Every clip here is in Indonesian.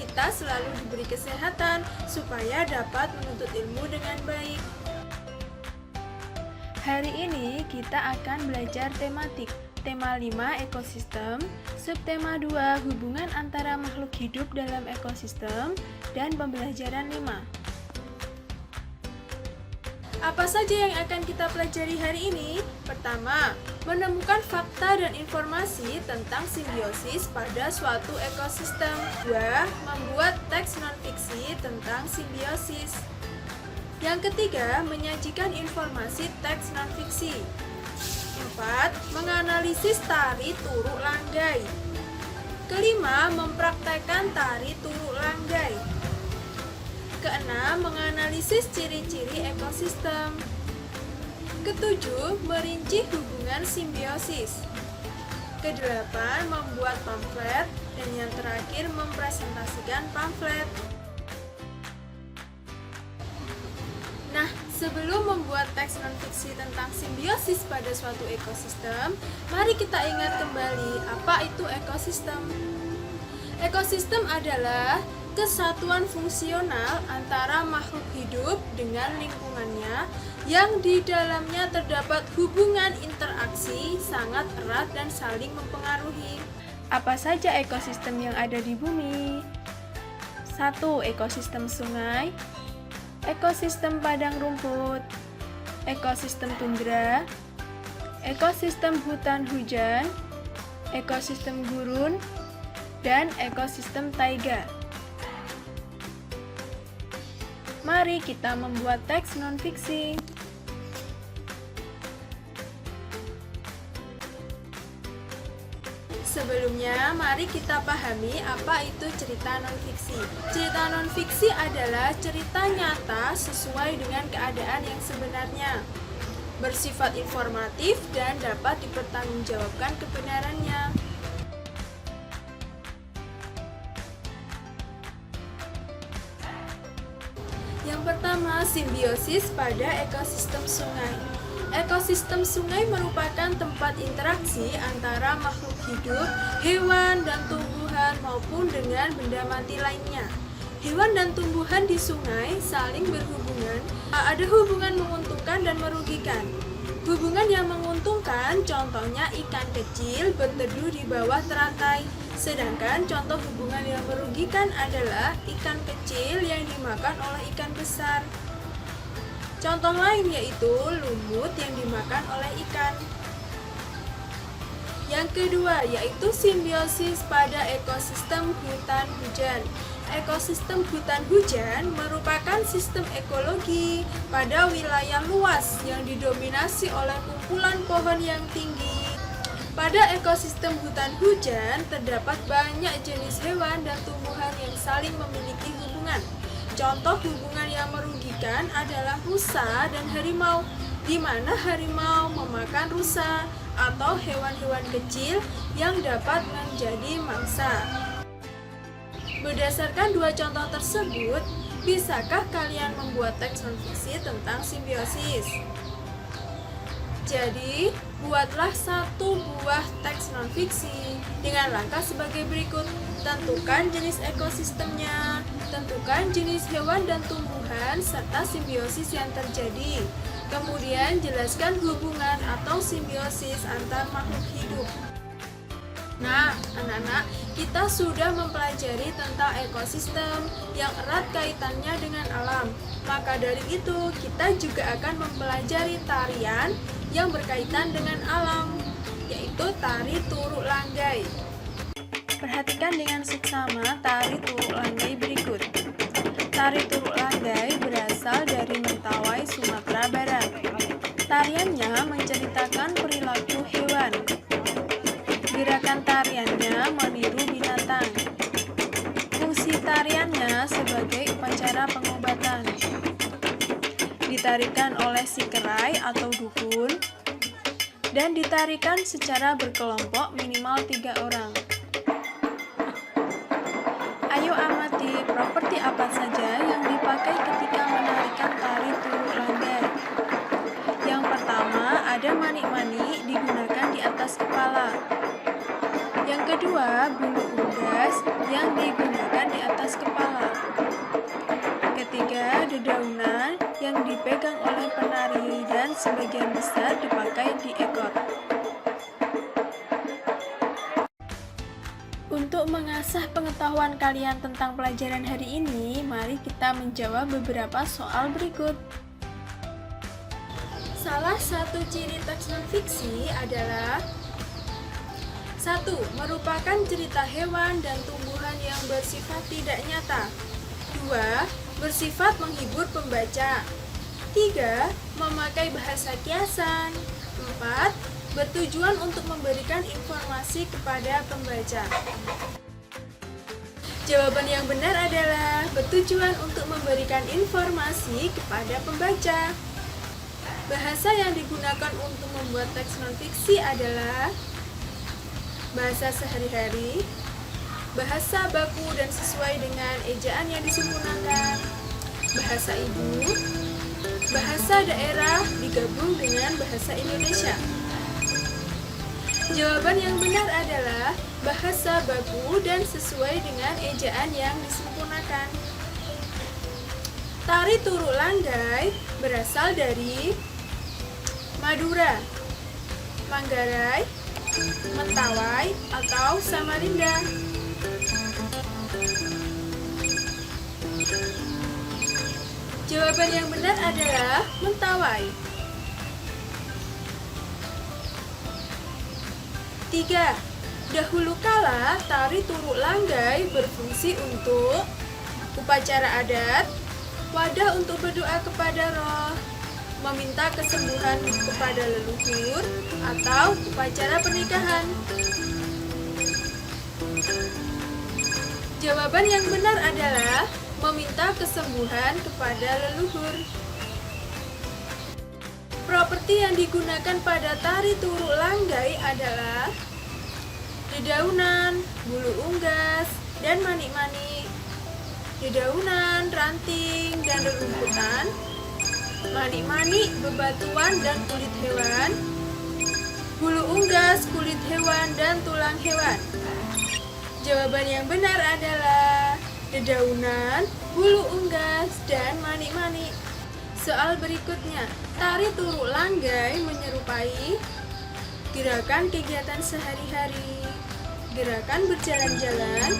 kita selalu diberi kesehatan supaya dapat menuntut ilmu dengan baik. Hari ini kita akan belajar tematik. Tema 5 ekosistem, subtema 2 hubungan antara makhluk hidup dalam ekosistem, dan pembelajaran 5. Apa saja yang akan kita pelajari hari ini? Pertama, menemukan fakta dan informasi tentang simbiosis pada suatu ekosistem. 2. Membuat teks non-fiksi tentang simbiosis. Yang ketiga, menyajikan informasi teks non-fiksi. 4. Menganalisis tari turuk langgai. Kelima, mempraktekkan tari turuk langgai. Keenam, menganalisis ciri-ciri ekosistem. Ketujuh, merinci hubungan simbiosis. Kedelapan, membuat pamflet. Dan yang terakhir, mempresentasikan pamflet. Nah, sebelum membuat teks non-fiksi tentang simbiosis pada suatu ekosistem, mari kita ingat kembali apa itu ekosistem. Ekosistem adalah kesatuan fungsional antara makhluk hidup dengan lingkungannya yang di dalamnya terdapat hubungan interaksi sangat erat dan saling mempengaruhi. Apa saja ekosistem yang ada di bumi? 1. Ekosistem sungai, ekosistem padang rumput, ekosistem tundra, ekosistem hutan hujan, ekosistem gurun, dan ekosistem taiga. Mari kita membuat teks non-fiksi. Sebelumnya, mari kita pahami apa itu cerita non-fiksi. Cerita non-fiksi adalah cerita nyata sesuai dengan keadaan yang sebenarnya, bersifat informatif dan dapat dipertanggungjawabkan kebenarannya. Yang pertama, simbiosis pada ekosistem sungai. Ekosistem sungai merupakan tempat interaksi antara makhluk hidup, hewan, dan tumbuhan maupun dengan benda mati lainnya. Hewan dan tumbuhan di sungai saling berhubungan. Ada hubungan menguntungkan dan merugikan. Hubungan yang menguntungkan contohnya ikan kecil berteduh di bawah teratai. Sedangkan contoh hubungan yang merugikan adalah ikan kecil yang dimakan oleh ikan besar. Contoh lain yaitu lumut yang dimakan oleh ikan. Yang kedua yaitu simbiosis pada ekosistem hutan hujan. Ekosistem hutan hujan merupakan sistem ekologi pada wilayah luas yang didominasi oleh kumpulan pohon yang tinggi. Pada ekosistem hutan hujan terdapat banyak jenis hewan dan tumbuhan yang saling memiliki hubungan. Contoh hubungan yang merugikan adalah rusa dan harimau, di mana harimau memakan rusa atau hewan-hewan kecil yang dapat menjadi mangsa. Berdasarkan dua contoh tersebut, bisakah kalian membuat teks non-fiksi tentang simbiosis? Jadi, buatlah satu buah teks non-fiksi dengan langkah sebagai berikut. Tentukan jenis ekosistemnya, tentukan jenis hewan dan tumbuhan, serta simbiosis yang terjadi. Kemudian, jelaskan hubungan atau simbiosis antar makhluk hidup. Nah, anak-anak, kita sudah mempelajari tentang ekosistem yang erat kaitannya dengan alam. Maka dari itu, kita juga akan mempelajari tarian yang berkaitan dengan alam, yaitu tari turuk langgai. Perhatikan dengan seksama tari turuk langgai berikut. Tari turuk langgai berasal dari Mentawai, Sumatera Barat. Tariannya menceritakan perilaku hewan. Gerakan tariannya meniru binatang. Fungsi tariannya sebagai upacara pengobatan. Ditarikan oleh si kerai atau dukun dan ditarikan secara berkelompok minimal 3 orang. Ayo amati properti apa saja yang dipakai ketika menarikan tari turuk langgai. Yang pertama, ada manik-manik digunakan di atas kepala. Yang kedua, bulu unggas yang digunakan di atas kepala. sebagian besar dipakai di ekor. Untuk mengasah pengetahuan kalian tentang pelajaran hari ini, mari kita menjawab beberapa soal berikut. Salah satu ciri teks non-fiksi adalah 1. Merupakan cerita hewan dan tumbuhan yang bersifat tidak nyata. 2. Bersifat menghibur pembaca. 3. Memakai bahasa kiasan. 4. Bertujuan untuk memberikan informasi kepada pembaca. Jawaban yang benar adalah bertujuan untuk memberikan informasi kepada pembaca. Bahasa yang digunakan untuk membuat teks non-fiksi adalah bahasa sehari-hari, bahasa baku dan sesuai dengan ejaan yang disempurnakan, bahasa ibu, bahasa daerah digabung dengan bahasa Indonesia. Jawaban yang benar adalah bahasa baku dan sesuai dengan ejaan yang disempurnakan. Tari Turuk Langgai berasal dari Madura, Manggarai, Mentawai, atau Samarinda. Jawaban yang benar adalah Mentawai. 3. Dahulu kala, tari Turuk Langgai berfungsi untuk upacara adat, wadah untuk berdoa kepada roh, meminta kesembuhan kepada leluhur, atau upacara pernikahan. Jawaban yang benar adalah meminta kesembuhan kepada leluhur. Properti yang digunakan pada tari Turuk Langgai adalah dedaunan, bulu unggas, dan manik-manik. Dedaunan, ranting, dan rerumputan. Manik-manik, bebatuan, dan kulit hewan. Bulu unggas, kulit hewan, dan tulang hewan. Jawaban yang benar adalah dedaunan, bulu unggas, dan manik-manik. Soal berikutnya, tari Turuk Langgai menyerupai gerakan kegiatan sehari-hari, gerakan berjalan-jalan,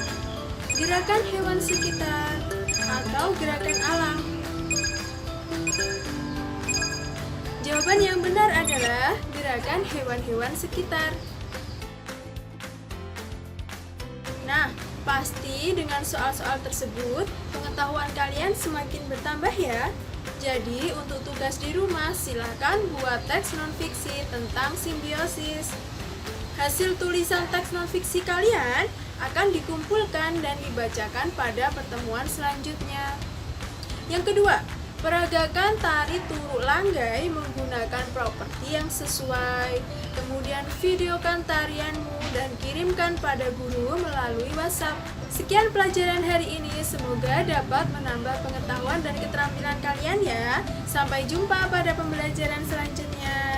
gerakan hewan sekitar, atau gerakan alam. Jawaban yang benar adalah gerakan hewan-hewan sekitar. Nah, pasti dengan soal-soal tersebut, pengetahuan kalian semakin bertambah ya. Jadi, untuk tugas di rumah, silakan buat teks non-fiksi tentang simbiosis. Hasil tulisan teks non-fiksi kalian akan dikumpulkan dan dibacakan pada pertemuan selanjutnya. Yang kedua, peragakan tari Turuk Langgai menggunakan properti yang sesuai. Kemudian videokan tarianmu dan kirimkan pada guru melalui WhatsApp. Sekian pelajaran hari ini, semoga dapat menambah pengetahuan dan keterampilan kalian ya. Sampai jumpa pada pembelajaran selanjutnya.